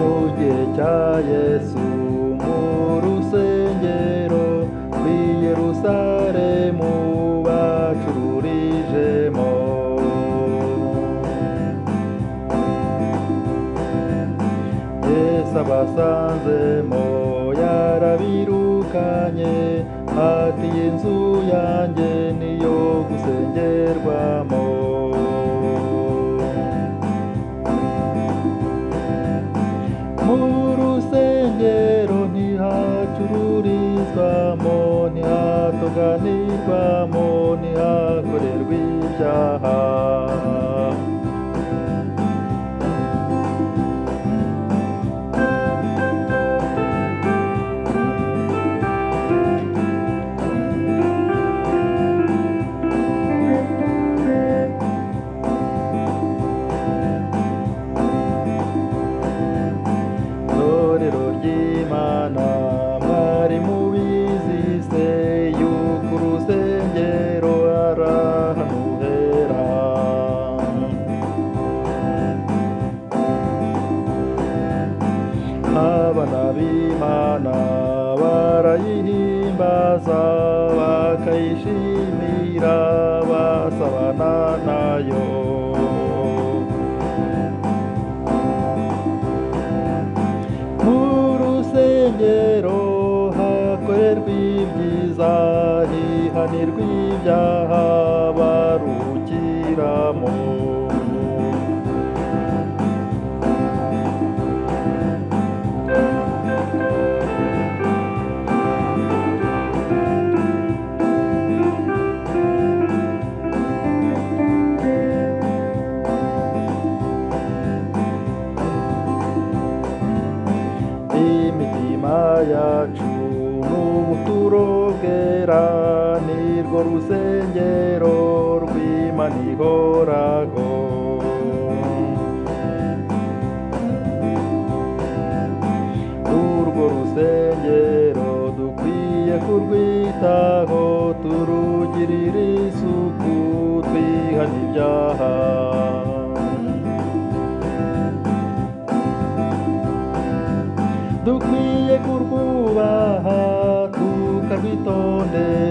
mu gihe cya Yesu mu rusengero rw'i Yerusalemu bacururijemo. Yesu abasanzemo yarabirukanye ati inzu yanjye niyo gusengerwamo. Mu rusengero ntihacururizwamo, ntihatoganirwamo, ntihakorerwa ibyaha. Itorero ry'Imana mwari mubizi se yuko urusengero ari ahantu hera. Abana b'Imana barayihimbaza bakayishimira basabana nayo. Mu rusengero hakorerwa ibyiza, hihanirwa ibyaha baruhukiramo. Imitima yacu n'ubuturo bwera nirwo rusengero rw'Imana ihoraho. Urwo rusengero dukwiye kurwitaho, turugirire isuku twihana ibyaha. Dukwiye kurwubaha tukarwitondera